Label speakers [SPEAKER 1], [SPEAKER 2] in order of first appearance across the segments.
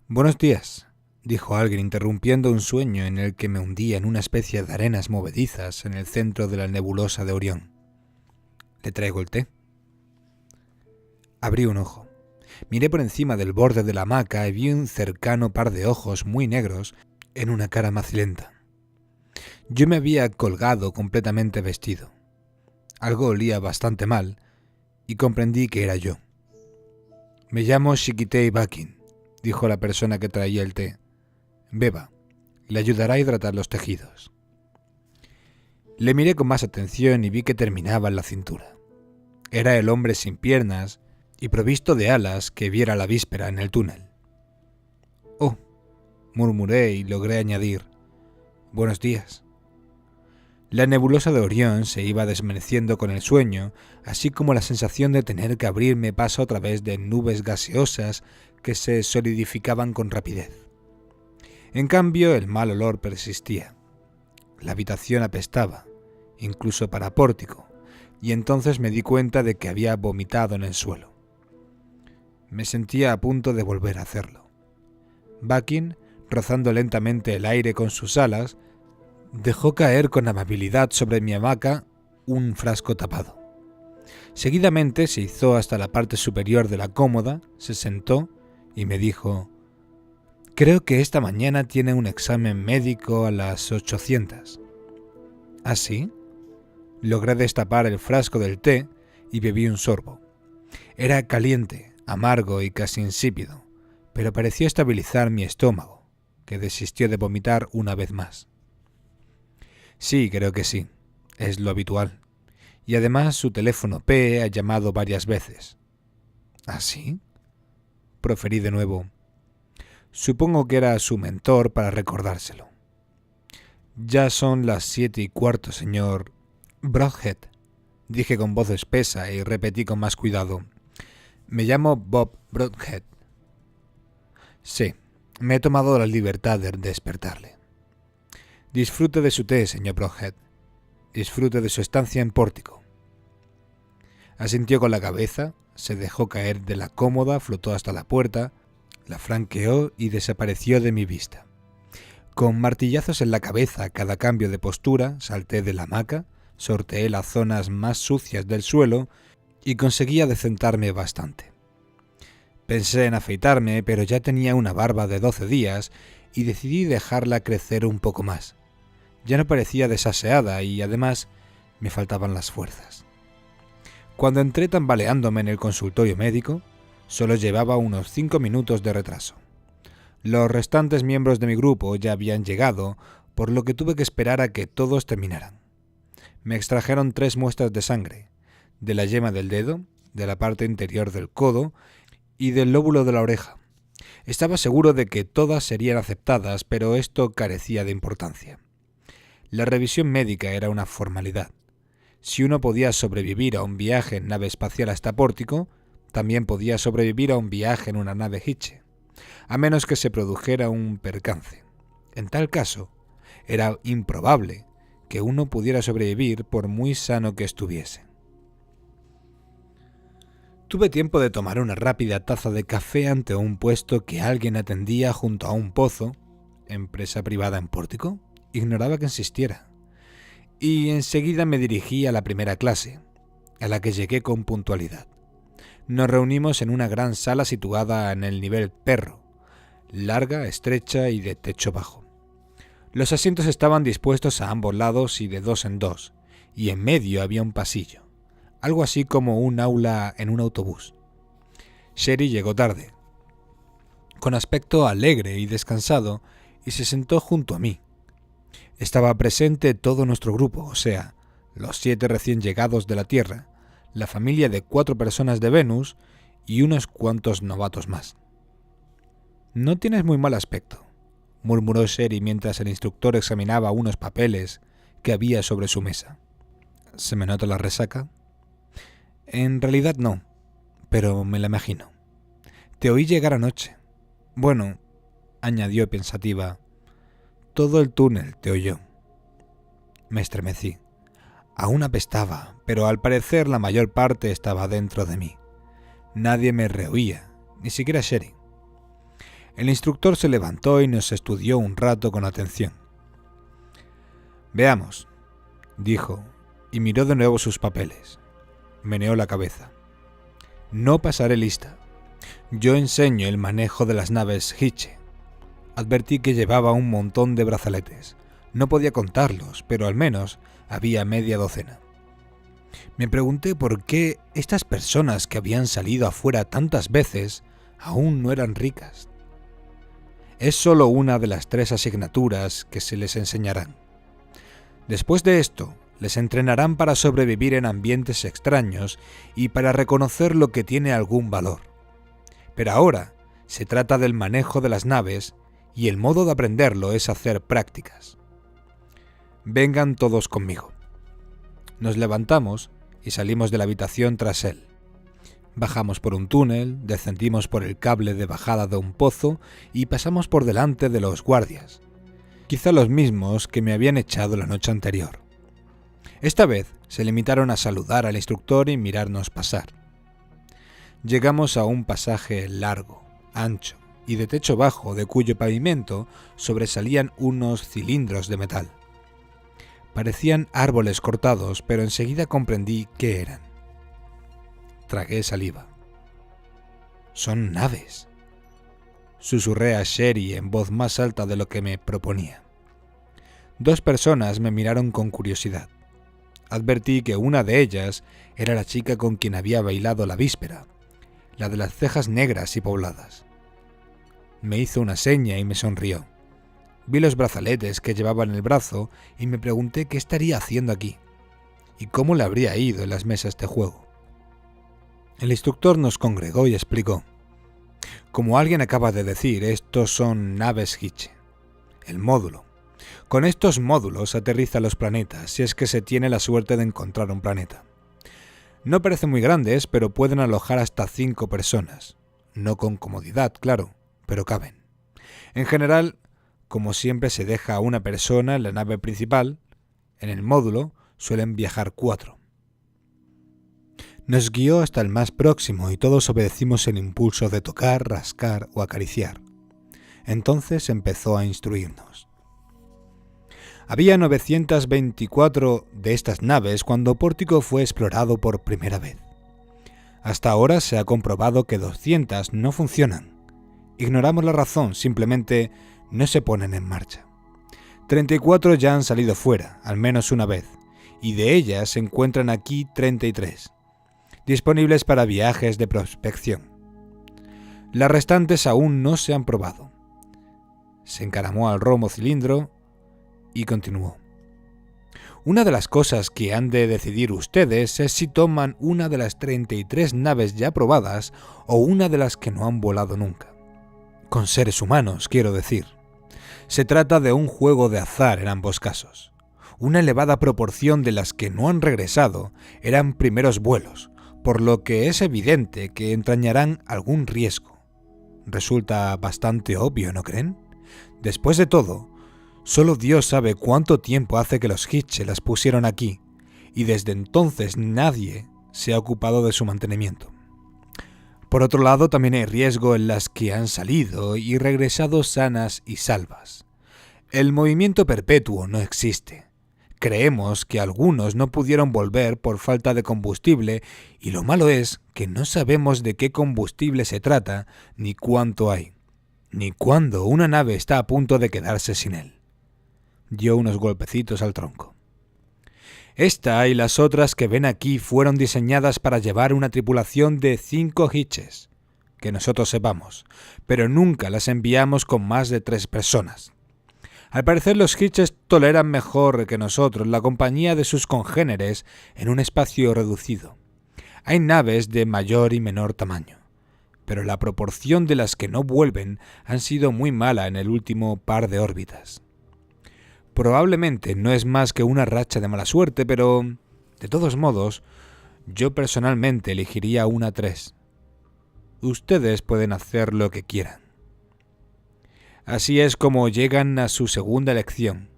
[SPEAKER 1] Buenos días, dijo alguien interrumpiendo un sueño en el que me hundía en una especie de arenas movedizas en el centro de la nebulosa de Orión. ¿Le traigo el té? Abrí un ojo. Miré por encima del borde de la hamaca y vi un cercano par de ojos muy negros en una cara macilenta. Yo me había colgado completamente vestido. Algo olía bastante mal y comprendí que era yo. Me llamo Chiquitei Bakin, dijo la persona que traía el té. Beba, le ayudará a hidratar los tejidos. Le miré con más atención y vi que terminaba en la cintura. Era el hombre sin piernas y provisto de alas que viera la víspera en el túnel. Oh, murmuré y logré añadir, buenos días. La nebulosa de Orión se iba desvaneciendo con el sueño, así como la sensación de tener que abrirme paso a través de nubes gaseosas que se solidificaban con rapidez. En cambio, el mal olor persistía. La habitación apestaba, incluso para pórtico, y entonces me di cuenta de que había vomitado en el suelo. Me sentía a punto de volver a hacerlo. Bakin, rozando lentamente el aire con sus alas, dejó caer con amabilidad sobre mi hamaca un frasco tapado. Seguidamente se izó hasta la parte superior de la cómoda, se sentó y me dijo: «Creo que esta mañana tiene un examen médico a las 800». ¿Ah, sí? Logré destapar el frasco del té y bebí un sorbo. Era caliente, amargo y casi insípido, pero pareció estabilizar mi estómago, que desistió de vomitar una vez más. Sí, creo que sí. Es lo habitual. Y además su teléfono P ha llamado varias veces. ¿Ah, sí? Proferí de nuevo. Supongo que era su mentor para recordárselo. Ya son las 7:15, señor Broadhead, dije con voz espesa y repetí con más cuidado. Me llamo Bob Broadhead. Sí, me he tomado la libertad de despertarle. Disfrute de su té, señor Broadhead. Disfrute de su estancia en pórtico. Asintió con la cabeza, se dejó caer de la cómoda, flotó hasta la puerta, la franqueó y desapareció de mi vista. Con martillazos en la cabeza a cada cambio de postura, salté de la hamaca, sorteé las zonas más sucias del suelo y conseguí adecentarme bastante. Pensé en afeitarme, pero ya tenía una barba de 12 días y decidí dejarla crecer un poco más. Ya no parecía desaseada y además me faltaban las fuerzas. Cuando entré tambaleándome en el consultorio médico, solo llevaba unos 5 minutos de retraso. Los restantes miembros de mi grupo ya habían llegado, por lo que tuve que esperar a que todos terminaran. Me extrajeron 3 muestras de sangre, de la yema del dedo, de la parte interior del codo y del lóbulo de la oreja. Estaba seguro de que todas serían aceptadas, pero esto carecía de importancia. La revisión médica era una formalidad. Si uno podía sobrevivir a un viaje en nave espacial hasta Pórtico, también podía sobrevivir a un viaje en una nave Hitche, a menos que se produjera un percance. En tal caso, era improbable que uno pudiera sobrevivir por muy sano que estuviese. Tuve tiempo de tomar una rápida taza de café ante un puesto que alguien atendía junto a un pozo, empresa privada en Pórtico, ignoraba que existiera, y enseguida me dirigí a la primera clase, a la que llegué con puntualidad. Nos reunimos en una gran sala situada en el nivel perro, larga, estrecha y de techo bajo. Los asientos estaban dispuestos a ambos lados y de 2 en 2, y en medio había un pasillo, algo así como un aula en un autobús. Sherry llegó tarde, con aspecto alegre y descansado, y se sentó junto a mí. Estaba presente todo nuestro grupo, o sea, los 7 recién llegados de la Tierra, la familia de 4 personas de Venus y unos cuantos novatos más. «No tienes muy mal aspecto», murmuró Sherry mientras el instructor examinaba unos papeles que había sobre su mesa. «¿Se me nota la resaca?» «En realidad no, pero me la imagino. Te oí llegar anoche. Bueno», añadió pensativa, «todo el túnel te oyó». Me estremecí. Aún apestaba, pero al parecer la mayor parte estaba dentro de mí. Nadie me reoía, ni siquiera Sherry. El instructor se levantó y nos estudió un rato con atención. «Veamos», dijo, y miró de nuevo sus papeles. Meneó la cabeza. «No pasaré lista. Yo enseño el manejo de las naves Hitche». Advertí que llevaba un montón de brazaletes. No podía contarlos, pero al menos había media docena. Me pregunté por qué estas personas que habían salido afuera tantas veces aún no eran ricas. Es solo una de las 3 asignaturas que se les enseñarán. Después de esto, les entrenarán para sobrevivir en ambientes extraños y para reconocer lo que tiene algún valor. Pero ahora se trata del manejo de las naves y el modo de aprenderlo es hacer prácticas. Vengan todos conmigo. Nos levantamos y salimos de la habitación tras él. Bajamos por un túnel, descendimos por el cable de bajada de un pozo y pasamos por delante de los guardias, quizá los mismos que me habían echado la noche anterior. Esta vez se limitaron a saludar al instructor y mirarnos pasar. Llegamos a un pasaje largo, ancho y de techo bajo, de cuyo pavimento sobresalían unos cilindros de metal. Parecían árboles cortados, pero enseguida comprendí qué eran. Tragué saliva. «Son naves», susurré a Sherry en voz más alta de lo que me proponía. 2 personas me miraron con curiosidad. Advertí que una de ellas era la chica con quien había bailado la víspera, la de las cejas negras y pobladas. Me hizo una seña y me sonrió. Vi los brazaletes que llevaba en el brazo y me pregunté qué estaría haciendo aquí y cómo le habría ido en las mesas de juego. El instructor nos congregó y explicó. Como alguien acaba de decir, estos son naves Hitche, el módulo. Con estos módulos aterriza los planetas, si es que se tiene la suerte de encontrar un planeta. No parecen muy grandes, pero pueden alojar hasta 5 personas. No con comodidad, claro, pero caben. En general, como siempre se deja a una persona en la nave principal, en el módulo suelen viajar 4. Nos guió hasta el más próximo y todos obedecimos el impulso de tocar, rascar o acariciar. Entonces empezó a instruirnos. Había 924 de estas naves cuando Pórtico fue explorado por primera vez. Hasta ahora se ha comprobado que 200 no funcionan. Ignoramos la razón, simplemente no se ponen en marcha. 34 ya han salido fuera, al menos una vez, y de ellas se encuentran aquí 33. Disponibles para viajes de prospección. Las restantes aún no se han probado. Se encaramó al romo cilindro y continuó. Una de las cosas que han de decidir ustedes es si toman una de las 33 naves ya probadas o una de las que no han volado nunca. Con seres humanos, quiero decir. Se trata de un juego de azar en ambos casos. Una elevada proporción de las que no han regresado eran primeros vuelos, por lo que es evidente que entrañarán algún riesgo. Resulta bastante obvio, ¿no creen? Después de todo, solo Dios sabe cuánto tiempo hace que los Hitche las pusieron aquí, y desde entonces nadie se ha ocupado de su mantenimiento. Por otro lado, también hay riesgo en las que han salido y regresado sanas y salvas. El movimiento perpetuo no existe. Creemos que algunos no pudieron volver por falta de combustible y lo malo es que no sabemos de qué combustible se trata ni cuánto hay, ni cuándo una nave está a punto de quedarse sin él. Dio unos golpecitos al tronco. Esta y las otras que ven aquí fueron diseñadas para llevar una tripulación de 5 Hitches, que nosotros sepamos, pero nunca las enviamos con más de 3 personas. Al parecer los Hitches toleran mejor que nosotros la compañía de sus congéneres en un espacio reducido. Hay naves de mayor y menor tamaño, pero la proporción de las que no vuelven han sido muy mala en el último par de órbitas. Probablemente no es más que una racha de mala suerte, pero, de todos modos, yo personalmente elegiría una 3. Ustedes pueden hacer lo que quieran. Así es como llegan a su segunda elección,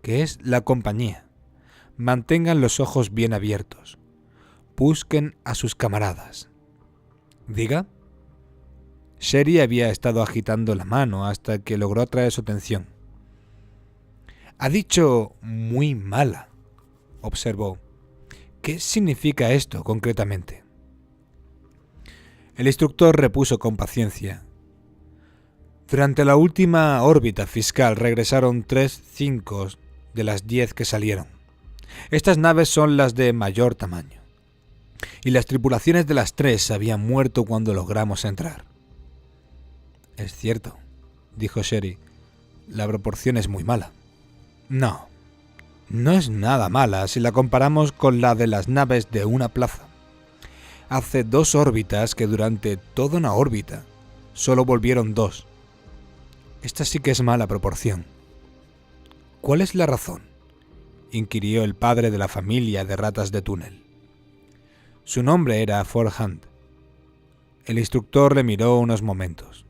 [SPEAKER 1] que es la compañía. Mantengan los ojos bien abiertos. Busquen a sus camaradas. ¿Diga? Sherry había estado agitando la mano hasta que logró atraer su atención. «Ha dicho muy mala», observó. «¿Qué significa esto concretamente?» El instructor repuso con paciencia. «Durante la última órbita fiscal regresaron 5 de las 10 que salieron. Estas naves son las de mayor tamaño. Y las tripulaciones de las 3 habían muerto cuando logramos entrar». «Es cierto», dijo Sherry. «La proporción es muy mala». «No, no es nada mala si la comparamos con la de las naves de una plaza. Hace 2 órbitas que durante toda una órbita solo volvieron 2. Esta sí que es mala proporción». «¿Cuál es la razón?», inquirió el padre de la familia de ratas de túnel. Su nombre era Forehand. El instructor le miró unos momentos.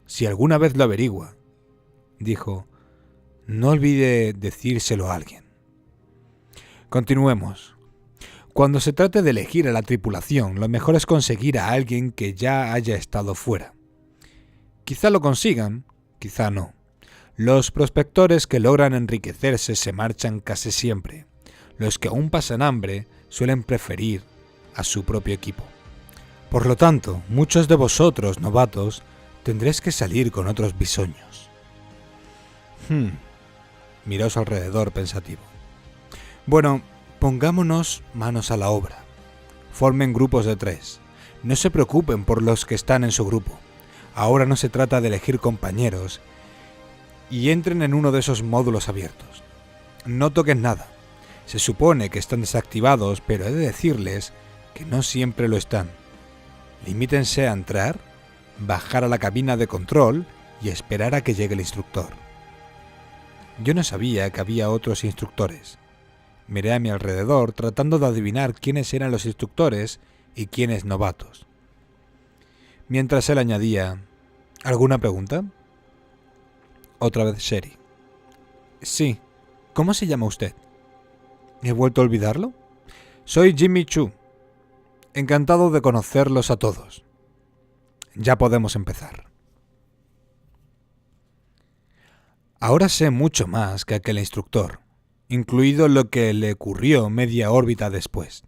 [SPEAKER 1] «Si alguna vez lo averigua», dijo, «no olvide decírselo a alguien». Continuemos. Cuando se trate de elegir a la tripulación, lo mejor es conseguir a alguien que ya haya estado fuera. Quizá lo consigan, quizá no. Los prospectores que logran enriquecerse se marchan casi siempre. Los que aún pasan hambre suelen preferir a su propio equipo. Por lo tanto, muchos de vosotros, novatos, tendréis que salir con otros bisoños. Miró a su alrededor pensativo. «Bueno, pongámonos manos a la obra. Formen grupos de 3. No se preocupen por los que están en su grupo. Ahora no se trata de elegir compañeros. Y entren en uno de esos módulos abiertos. No toquen nada. Se supone que están desactivados, pero he de decirles que no siempre lo están. Limítense a entrar, bajar a la cabina de control y esperar a que llegue el instructor». Yo no sabía que había otros instructores. Miré a mi alrededor tratando de adivinar quiénes eran los instructores y quiénes novatos. Mientras él añadía, «¿Alguna pregunta?». Otra vez Sherry. «Sí. ¿Cómo se llama usted?». «¿He vuelto a olvidarlo?». «Soy Jimmy Chu. Encantado de conocerlos a todos. Ya podemos empezar». Ahora sé mucho más que aquel instructor, incluido lo que le ocurrió media órbita después.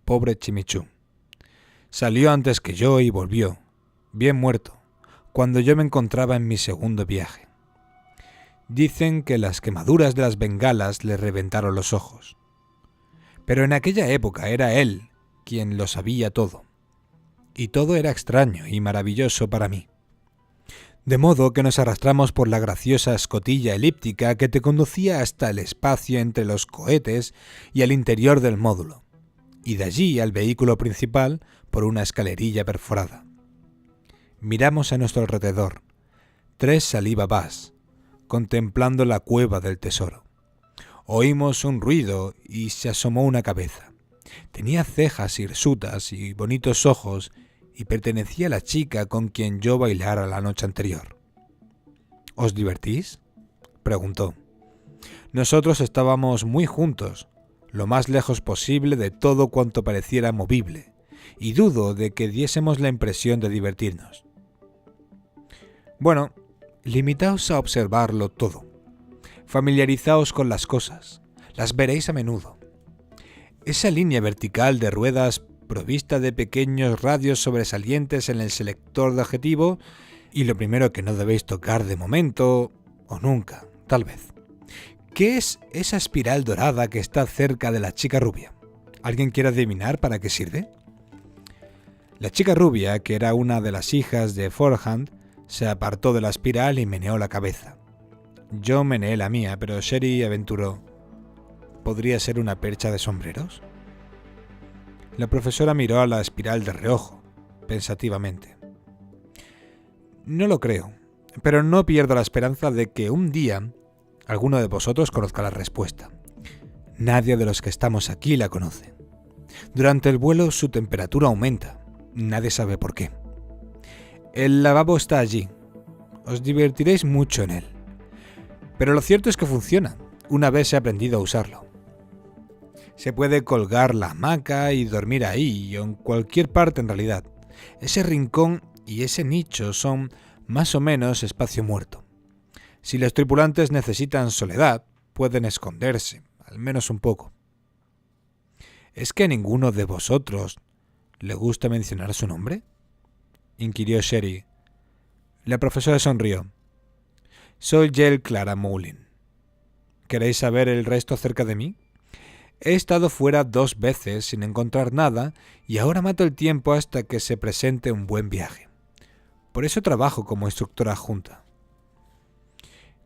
[SPEAKER 1] Pobre Chimichú. Salió antes que yo y volvió, bien muerto, cuando yo me encontraba en mi segundo viaje. Dicen que las quemaduras de las bengalas le reventaron los ojos. Pero en aquella época era él quien lo sabía todo. Y todo era extraño y maravilloso para mí. De modo que nos arrastramos por la graciosa escotilla elíptica que te conducía hasta el espacio entre los cohetes y al interior del módulo, y de allí al vehículo principal por una escalerilla perforada. Miramos a nuestro alrededor, 3 salivabás, contemplando la cueva del tesoro. Oímos un ruido y se asomó una cabeza. Tenía cejas hirsutas y bonitos ojos y pertenecía a la chica con quien yo bailara la noche anterior. «¿Os divertís?», preguntó. Nosotros estábamos muy juntos, lo más lejos posible de todo cuanto pareciera movible, y dudo de que diésemos la impresión de divertirnos. «Bueno, limitaos a observarlo todo. Familiarizaos con las cosas, las veréis a menudo. Esa línea vertical de ruedas provista de pequeños radios sobresalientes en el selector de objetivo, y lo primero que no debéis tocar de momento, o nunca, tal vez. ¿Qué es esa espiral dorada que está cerca de la chica rubia? ¿Alguien quiere adivinar para qué sirve?». La chica rubia, que era una de las hijas de Forehand, se apartó de la espiral y meneó la cabeza. Yo meneé la mía, pero Sherry aventuró, ¿podría ser una percha de sombreros? La profesora miró a la espiral de reojo, pensativamente. «No lo creo, pero no pierdo la esperanza de que un día alguno de vosotros conozca la respuesta. Nadie de los que estamos aquí la conoce. Durante el vuelo su temperatura aumenta, nadie sabe por qué. El lavabo está allí, os divertiréis mucho en él. Pero lo cierto es que funciona, una vez he aprendido a usarlo. Se puede colgar la hamaca y dormir ahí, o en cualquier parte en realidad. Ese rincón y ese nicho son más o menos espacio muerto. Si los tripulantes necesitan soledad, pueden esconderse, al menos un poco. ¿Es que a ninguno de vosotros le gusta mencionar su nombre?, inquirió Sherry. La profesora sonrió. Soy Jell Clara Moulin. ¿Queréis saber el resto acerca de mí? He estado fuera 2 veces sin encontrar nada y ahora mato el tiempo hasta que se presente un buen viaje. Por eso trabajo como instructora adjunta.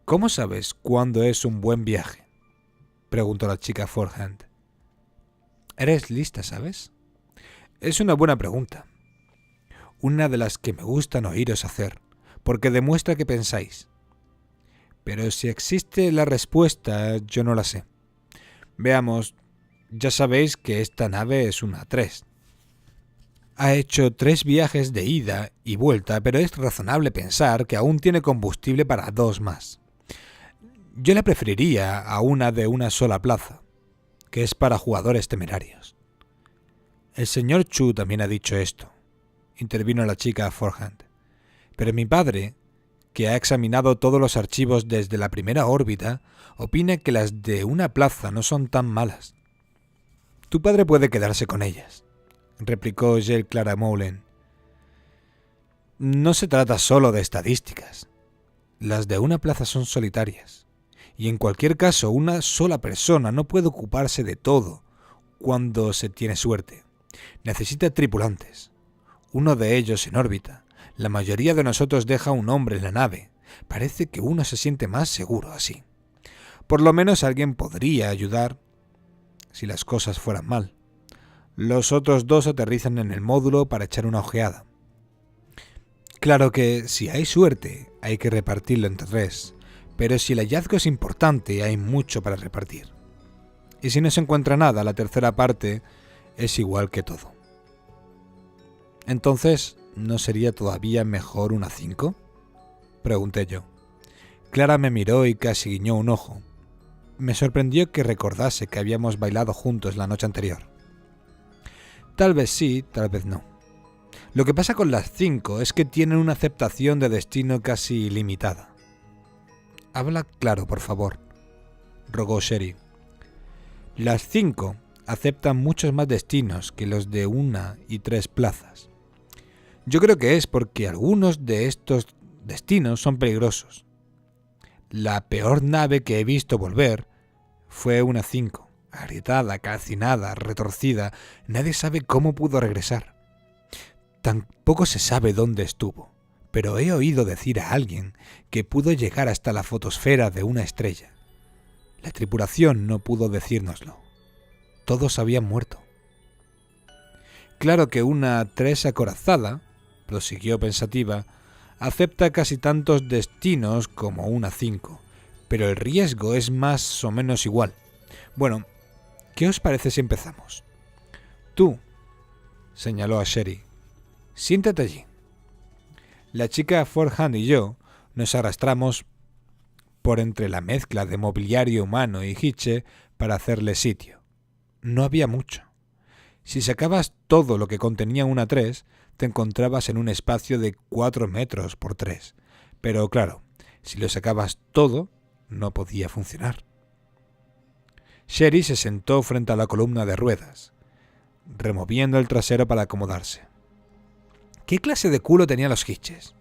[SPEAKER 1] ¿Cómo sabes cuándo es un buen viaje?, preguntó la chica Forehand. Eres lista, ¿sabes? Es una buena pregunta. Una de las que me gustan oíros hacer, porque demuestra que pensáis. Pero si existe la respuesta, yo no la sé. Veamos, ya sabéis que esta nave es una 3. Ha hecho 3 viajes de ida y vuelta, pero es razonable pensar que aún tiene combustible para 2 más. Yo la preferiría a una de una sola plaza, que es para jugadores temerarios. El señor Chu también ha dicho esto, intervino la chica Forehand. Pero mi padre, que ha examinado todos los archivos desde la primera órbita, opina que las de una plaza no son tan malas. Tu padre puede quedarse con ellas, replicó Jell Clara Moulin. No se trata solo de estadísticas. Las de una plaza son solitarias, y en cualquier caso una sola persona no puede ocuparse de todo cuando se tiene suerte. Necesita tripulantes, uno de ellos en órbita. La mayoría de nosotros deja un hombre en la nave. Parece que uno se siente más seguro así. Por lo menos alguien podría ayudar si las cosas fueran mal. Los otros 2 aterrizan en el módulo para echar una ojeada. Claro que si hay suerte hay que repartirlo entre 3, pero si el hallazgo es importante hay mucho para repartir. Y si no se encuentra nada, la tercera parte es igual que todo. Entonces, ¿no sería todavía mejor una 5? Pregunté yo. Clara me miró y casi guiñó un ojo. Me sorprendió que recordase que habíamos bailado juntos la noche anterior. Tal vez sí, tal vez no. Lo que pasa con las 5 es que tienen una aceptación de destino casi ilimitada. Habla claro, por favor, rogó Sherry. Las 5 aceptan muchos más destinos que los de 1 y 3 plazas. Yo creo que es porque algunos de estos destinos son peligrosos. La peor nave que he visto volver fue una 5, agrietada, calcinada, retorcida. Nadie sabe cómo pudo regresar. Tampoco se sabe dónde estuvo, pero he oído decir a alguien que pudo llegar hasta la fotosfera de una estrella. La tripulación no pudo decírnoslo. Todos habían muerto. Claro que una 3 acorazada, prosiguió pensativa, acepta casi tantos destinos como una 5, pero el riesgo es más o menos igual. Bueno, ¿qué os parece si empezamos? Tú, señaló a Sherry, siéntate allí. La chica Forehand y yo nos arrastramos por entre la mezcla de mobiliario humano y Hitche para hacerle sitio. No había mucho. Si sacabas todo lo que contenía una 3, te encontrabas en un espacio de 4 metros por 3. Pero claro, si lo sacabas todo, no podía funcionar. Sherry se sentó frente a la columna de ruedas, removiendo el trasero para acomodarse. ¿Qué clase de culo tenían los Hitches?,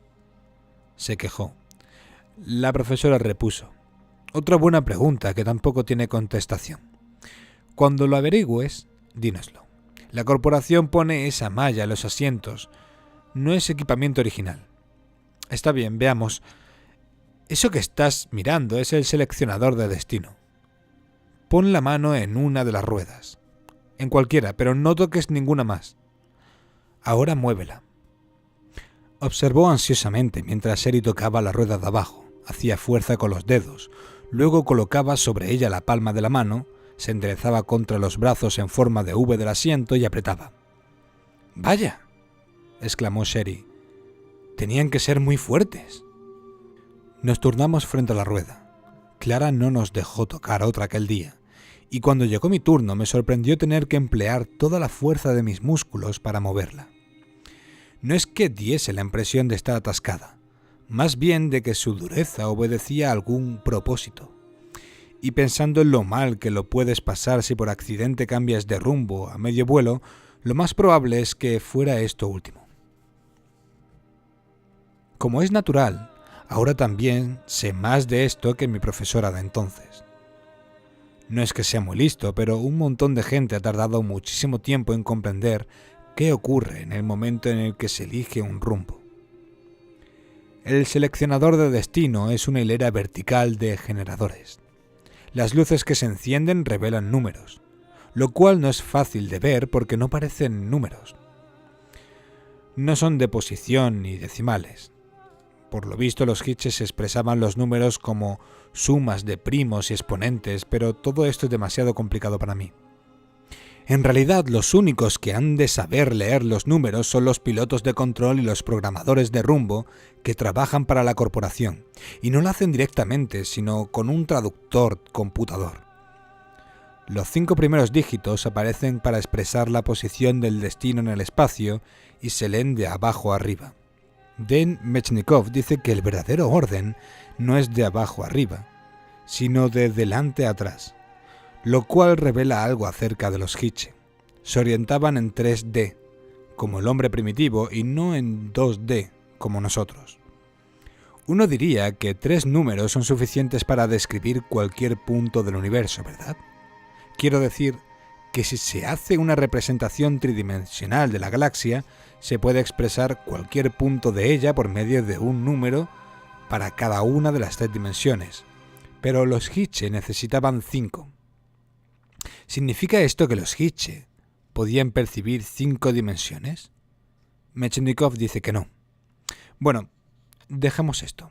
[SPEAKER 1] se quejó. La profesora repuso. Otra buena pregunta que tampoco tiene contestación. Cuando lo averigües, dínoslo. La corporación pone esa malla en los asientos. No es equipamiento original. Está bien, veamos. Eso que estás mirando es el seleccionador de destino. Pon la mano en una de las ruedas. En cualquiera, pero no toques ninguna más. Ahora muévela. Observó ansiosamente mientras Sherry tocaba la rueda de abajo. Hacía fuerza con los dedos. Luego colocaba sobre ella la palma de la mano, se enderezaba contra los brazos en forma de V del asiento y apretaba. «¡Vaya!», exclamó Sherry. «Tenían que ser muy fuertes». Nos turnamos frente a la rueda. Clara no nos dejó tocar otra aquel día, y cuando llegó mi turno me sorprendió tener que emplear toda la fuerza de mis músculos para moverla. No es que diese la impresión de estar atascada, más bien de que su dureza obedecía a algún propósito. Y pensando en lo mal que lo puedes pasar si por accidente cambias de rumbo a medio vuelo, lo más probable es que fuera esto último. Como es natural, ahora también sé más de esto que mi profesora de entonces. No es que sea muy listo, pero un montón de gente ha tardado muchísimo tiempo en comprender qué ocurre en el momento en el que se elige un rumbo. El seleccionador de destino es una hilera vertical de generadores. Las luces que se encienden revelan números, lo cual no es fácil de ver porque no parecen números. No son de posición ni decimales. Por lo visto, los hitches expresaban los números como sumas de primos y exponentes, pero todo esto es demasiado complicado para mí. En realidad, los únicos que han de saber leer los números son los pilotos de control y los programadores de rumbo que trabajan para la corporación, y no lo hacen directamente, sino con un traductor computador. Los 5 primeros dígitos aparecen para expresar la posición del destino en el espacio y se leen de abajo a arriba. Dan Mechnikov dice que el verdadero orden no es de abajo arriba, sino de delante a atrás, lo cual revela algo acerca de los hitche. Se orientaban en 3D, como el hombre primitivo, y no en 2D, como nosotros. Uno diría que 3 números son suficientes para describir cualquier punto del universo, ¿verdad? Quiero decir que si se hace una representación tridimensional de la galaxia, se puede expresar cualquier punto de ella por medio de un número para cada una de las 3 dimensiones. Pero los hitche necesitaban 5. ¿Significa esto que los hitche podían percibir 5 dimensiones? Mechnikov dice que no. Bueno, dejemos esto.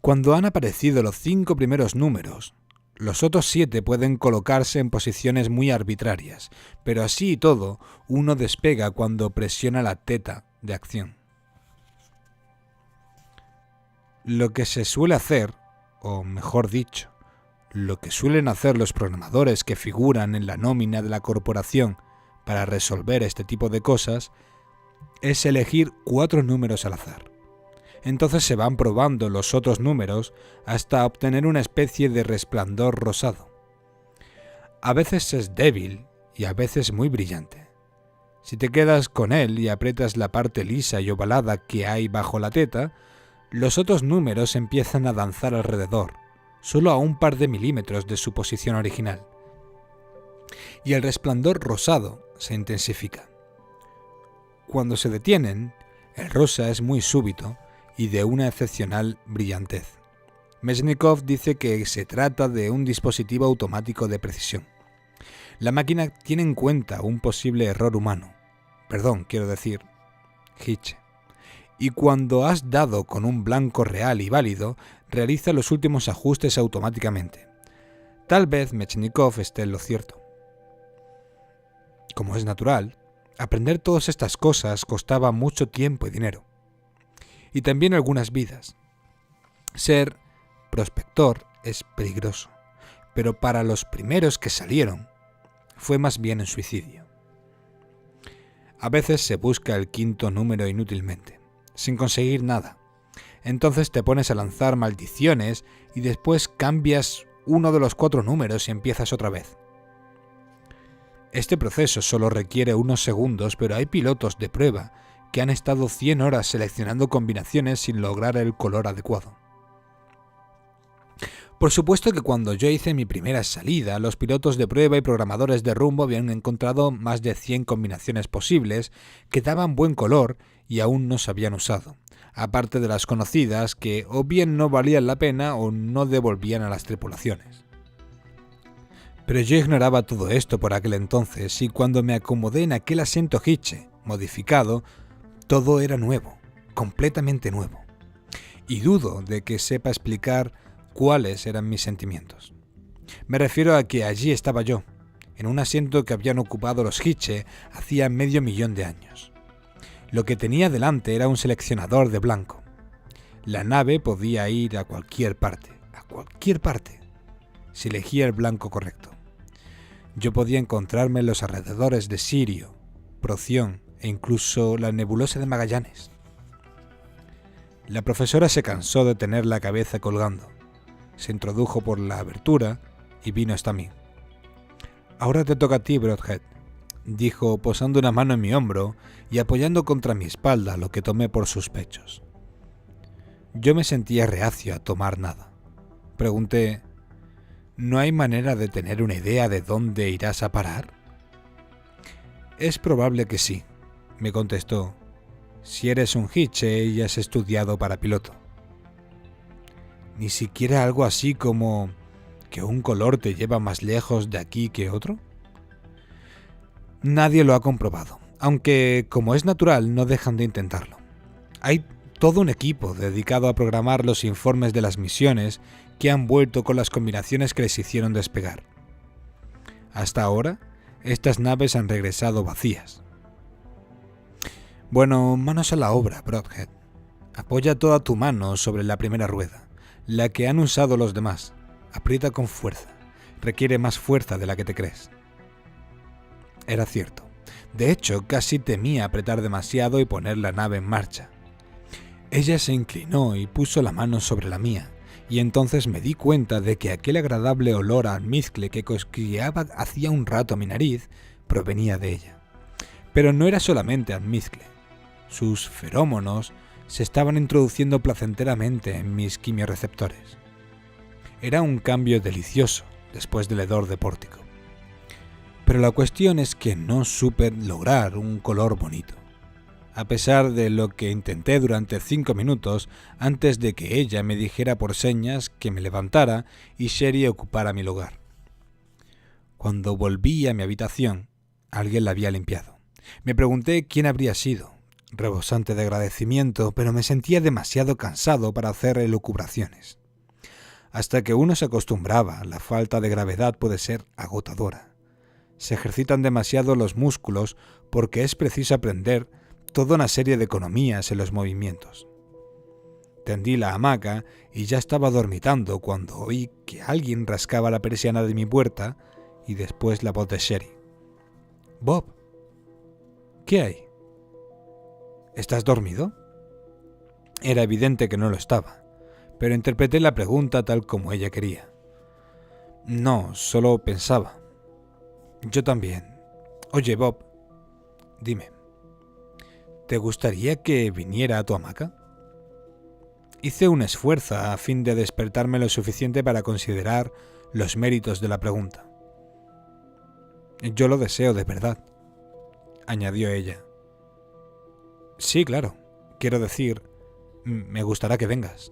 [SPEAKER 1] Cuando han aparecido los 5 primeros números, los otros 7 pueden colocarse en posiciones muy arbitrarias, pero así y todo, uno despega cuando presiona la teta de acción. Lo que se suele hacer, o mejor dicho, lo que suelen hacer los programadores que figuran en la nómina de la corporación para resolver este tipo de cosas, es elegir 4 números al azar. Entonces se van probando los otros números hasta obtener una especie de resplandor rosado. A veces es débil y a veces muy brillante. Si te quedas con él y aprietas la parte lisa y ovalada que hay bajo la teta, los otros números empiezan a danzar alrededor, solo a un par de milímetros de su posición original. Y el resplandor rosado se intensifica. Cuando se detienen, el rosa es muy súbito y de una excepcional brillantez. Mechnikov dice que se trata de un dispositivo automático de precisión. La máquina tiene en cuenta un posible error humano, hitche, y cuando has dado con un blanco real y válido, realiza los últimos ajustes automáticamente. Tal vez Mechnikov esté en lo cierto. Como es natural, aprender todas estas cosas costaba mucho tiempo y dinero. Y también algunas vidas. Ser prospector es peligroso, pero para los primeros que salieron, fue más bien un suicidio. A veces se busca el 5.º número inútilmente, sin conseguir nada. Entonces te pones a lanzar maldiciones y después cambias uno de los 4 números y empiezas otra vez. Este proceso solo requiere unos segundos, pero hay pilotos de prueba que han estado 100 horas seleccionando combinaciones sin lograr el color adecuado. Por supuesto que cuando yo hice mi primera salida, los pilotos de prueba y programadores de rumbo habían encontrado más de 100 combinaciones posibles que daban buen color y aún no se habían usado, aparte de las conocidas que o bien no valían la pena o no devolvían a las tripulaciones. Pero yo ignoraba todo esto por aquel entonces y cuando me acomodé en aquel asiento hitche modificado, todo era nuevo, completamente nuevo. Y dudo de que sepa explicar cuáles eran mis sentimientos. Me refiero a que allí estaba yo, en un asiento que habían ocupado los hitche hacía 500.000 de años. Lo que tenía delante era un seleccionador de blanco. La nave podía ir a cualquier parte, si elegía el blanco correcto. Yo podía encontrarme en los alrededores de Sirio, Procyon, e incluso la nebulosa de Magallanes. La profesora se cansó de tener la cabeza colgando. Se introdujo por la abertura y vino hasta mí. «Ahora te toca a ti, Broadhead», dijo, posando una mano en mi hombro y apoyando contra mi espalda lo que tomé por sus pechos. Yo me sentía reacio a tomar nada. Pregunté: «¿No hay manera de tener una idea de dónde irás a parar?» «Es probable que sí», me contestó, «si eres un Hitche y has estudiado para piloto». «¿Ni siquiera algo así como que un color te lleva más lejos de aquí que otro?» «Nadie lo ha comprobado, aunque, como es natural, no dejan de intentarlo. Hay todo un equipo dedicado a programar los informes de las misiones que han vuelto con las combinaciones que les hicieron despegar. Hasta ahora, estas naves han regresado vacías». «Bueno, manos a la obra, Broadhead. Apoya toda tu mano sobre la primera rueda, la que han usado los demás. Aprieta con fuerza. Requiere más fuerza de la que te crees». Era cierto. De hecho, casi temía apretar demasiado y poner la nave en marcha. Ella se inclinó y puso la mano sobre la mía, y entonces me di cuenta de que aquel agradable olor a almizcle que cosquilleaba hacía un rato mi nariz provenía de ella. Pero no era solamente almizcle. Sus ferómonos se estaban introduciendo placenteramente en mis quimiorreceptores. Era un cambio delicioso después del hedor de pórtico. Pero la cuestión es que no supe lograr un color bonito, a pesar de lo que intenté durante 5 minutos antes de que ella me dijera por señas que me levantara y Sherry ocupara mi lugar. Cuando volví a mi habitación, alguien la había limpiado. Me pregunté quién habría sido, rebosante de agradecimiento, pero me sentía demasiado cansado para hacer elucubraciones. Hasta que uno se acostumbraba, la falta de gravedad puede ser agotadora. Se ejercitan demasiado los músculos porque es preciso aprender toda una serie de economías en los movimientos. Tendí la hamaca y ya estaba dormitando cuando oí que alguien rascaba la persiana de mi puerta y después la voz de Sherry. «Bob, ¿qué hay? ¿Estás dormido?» Era evidente que no lo estaba, pero interpreté la pregunta tal como ella quería. «No, solo pensaba». «Yo también. Oye, Bob, dime, ¿te gustaría que viniera a tu hamaca?» Hice un esfuerzo a fin de despertarme lo suficiente para considerar los méritos de la pregunta. «Yo lo deseo de verdad», añadió ella. «Sí, claro. Quiero decir, me gustará que vengas».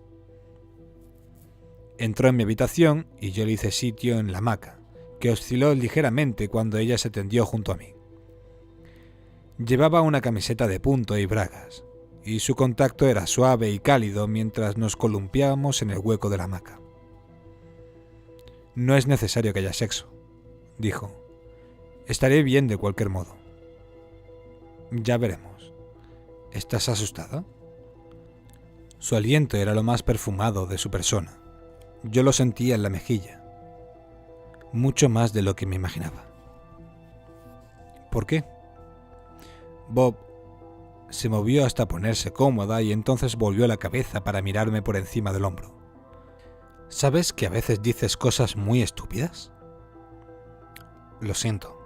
[SPEAKER 1] Entró en mi habitación y yo le hice sitio en la hamaca, que osciló ligeramente cuando ella se tendió junto a mí. Llevaba una camiseta de punto y bragas, y su contacto era suave y cálido mientras nos columpiábamos en el hueco de la hamaca. «No es necesario que haya sexo», dijo. «Estaré bien de cualquier modo». «Ya veremos. ¿Estás asustada?» Su aliento era lo más perfumado de su persona. Yo lo sentía en la mejilla. Mucho más de lo que me imaginaba. «¿Por qué?» Bob se movió hasta ponerse cómoda y entonces volvió la cabeza para mirarme por encima del hombro. «¿Sabes que a veces dices cosas muy estúpidas?» «Lo siento.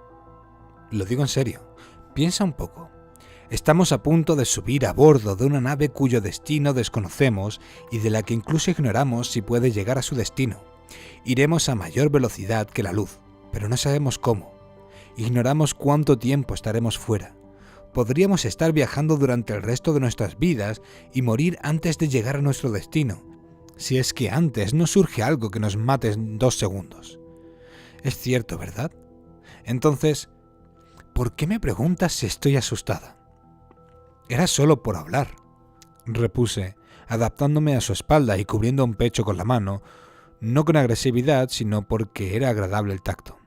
[SPEAKER 1] Lo digo en serio. Piensa un poco. Estamos a punto de subir a bordo de una nave cuyo destino desconocemos y de la que incluso ignoramos si puede llegar a su destino. Iremos a mayor velocidad que la luz, pero no sabemos cómo. Ignoramos cuánto tiempo estaremos fuera. Podríamos estar viajando durante el resto de nuestras vidas y morir antes de llegar a nuestro destino, si es que antes no surge algo que nos mate en 2 segundos. Es cierto, ¿verdad? Entonces, ¿por qué me preguntas si estoy asustada?» «Era solo por hablar», repuse, adaptándome a su espalda y cubriendo un pecho con la mano, no con agresividad, sino porque era agradable el tacto.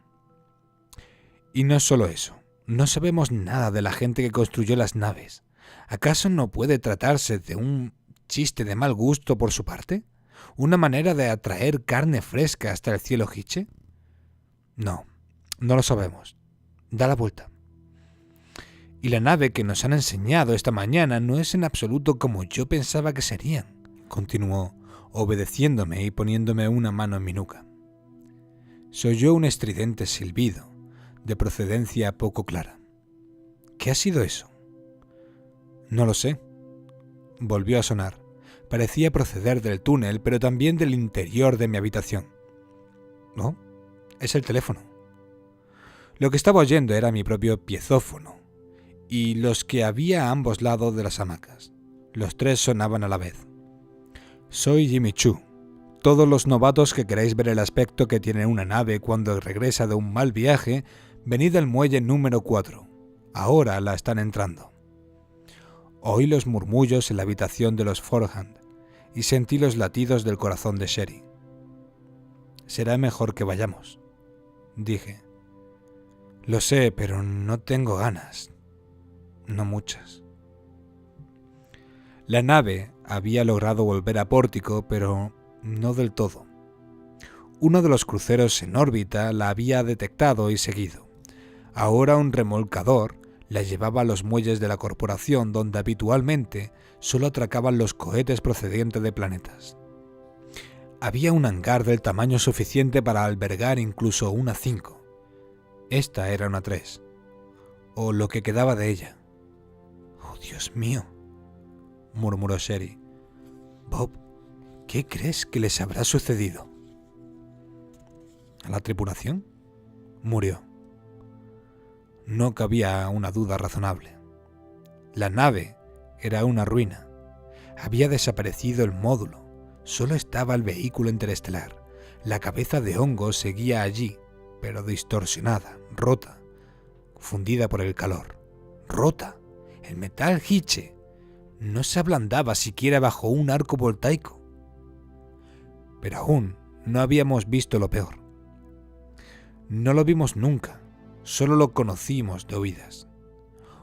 [SPEAKER 1] «Y no es solo eso. No sabemos nada de la gente que construyó las naves. ¿Acaso no puede tratarse de un chiste de mal gusto por su parte? ¿Una manera de atraer carne fresca hasta el cielo Hitche? No, no lo sabemos. Da la vuelta». Y la nave que nos han enseñado esta mañana no es en absoluto como yo pensaba que serían, continuó, obedeciéndome y poniéndome una mano en mi nuca. Se oyó un estridente silbido, de procedencia poco clara. ¿Qué ha sido eso? No lo sé. Volvió a sonar. Parecía proceder del túnel, pero también del interior de mi habitación. No, es el teléfono. Lo que estaba oyendo era mi propio piezófono, y los que había a ambos lados de las hamacas. Los tres sonaban a la vez. Soy Jimmy Choo. Todos los novatos que queráis ver el aspecto que tiene una nave cuando regresa de un mal viaje, venid al muelle número 4. Ahora la están entrando. Oí los murmullos en la habitación de los Forehand y sentí los latidos del corazón de Sherry. Será mejor que vayamos, dije. Lo sé, pero no tengo ganas. No muchas. La nave había logrado volver a Pórtico, pero no del todo. Uno de los cruceros en órbita la había detectado y seguido. Ahora un remolcador la llevaba a los muelles de la corporación, donde habitualmente solo atracaban los cohetes procedentes de planetas. Había un hangar del tamaño suficiente para albergar incluso una 5. Esta era una 3, o lo que quedaba de ella. «Oh, Dios mío», murmuró Sherry. «Bob, ¿qué crees que les habrá sucedido?» «¿A la tripulación?» «Murió». No cabía una duda razonable. La nave era una ruina. Había desaparecido el módulo. Solo estaba el vehículo interestelar. La cabeza de hongo seguía allí, pero distorsionada, rota, fundida por el calor. ¡Rota! El metal Hiche no se ablandaba siquiera bajo un arco voltaico. Pero aún no habíamos visto lo peor. No lo vimos nunca. Solo lo conocimos de oídas.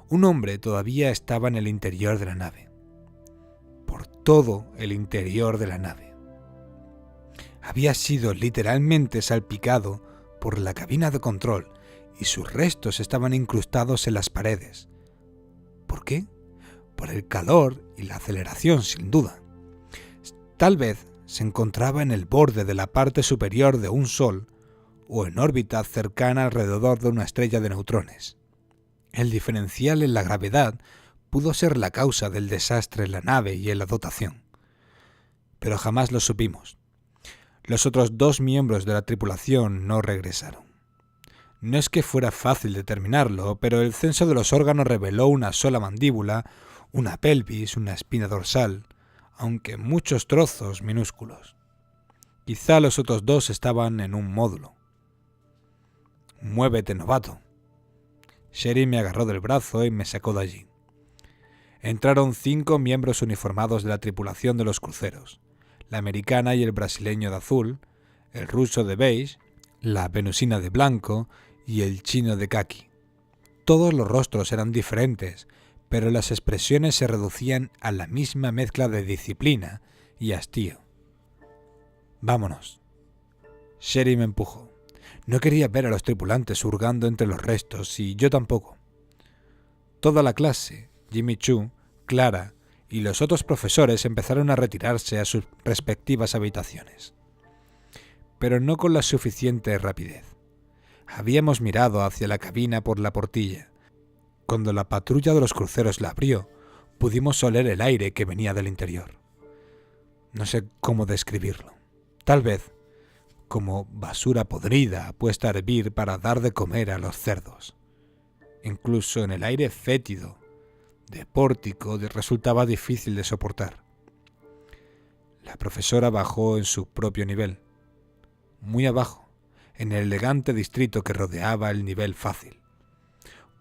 [SPEAKER 1] Un hombre todavía estaba en el interior de la nave. Por todo el interior de la nave. Había sido literalmente salpicado por la cabina de control y sus restos estaban incrustados en las paredes. ¿Por qué? Por el calor y la aceleración, sin duda. Tal vez se encontraba en el borde de la parte superior de un sol o en órbita cercana alrededor de una estrella de neutrones. El diferencial en la gravedad pudo ser la causa del desastre en la nave y en la dotación. Pero jamás lo supimos. Los otros 2 miembros de la tripulación no regresaron. No es que fuera fácil determinarlo, pero el censo de los órganos reveló una sola mandíbula, una pelvis, una espina dorsal, aunque muchos trozos minúsculos. Quizá los otros 2 estaban en un módulo. «Muévete, novato». Sherry me agarró del brazo y me sacó de allí. Entraron 5 miembros uniformados de la tripulación de los cruceros, la americana y el brasileño de azul, el ruso de beige, la venusina de blanco y el chino de caqui. Todos los rostros eran diferentes, pero las expresiones se reducían a la misma mezcla de disciplina y hastío. «Vámonos». Sherry me empujó. No quería ver a los tripulantes hurgando entre los restos, y yo tampoco. Toda la clase, Jimmy Choo, Clara y los otros profesores empezaron a retirarse a sus respectivas habitaciones. Pero no con la suficiente rapidez. Habíamos mirado hacia la cabina por la portilla. Cuando la patrulla de los cruceros la abrió, pudimos oler el aire que venía del interior. No sé cómo describirlo. Tal vez como basura podrida puesta a hervir para dar de comer a los cerdos. Incluso en el aire fétido de Pórtico resultaba difícil de soportar. La profesora bajó en su propio nivel, muy abajo, en el elegante distrito que rodeaba el nivel fácil.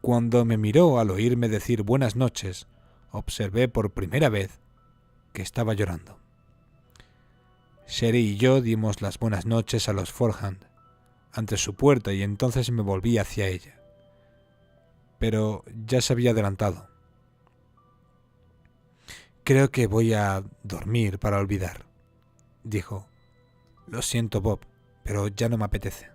[SPEAKER 1] Cuando me miró al oírme decir buenas noches, observé por primera vez que estaba llorando. Sherry y yo dimos las buenas noches a los Forehand ante su puerta y entonces me volví hacia ella. Pero ya se había adelantado. «Creo que voy a dormir para olvidar», dijo. «Lo siento, Bob, pero ya no me apetece».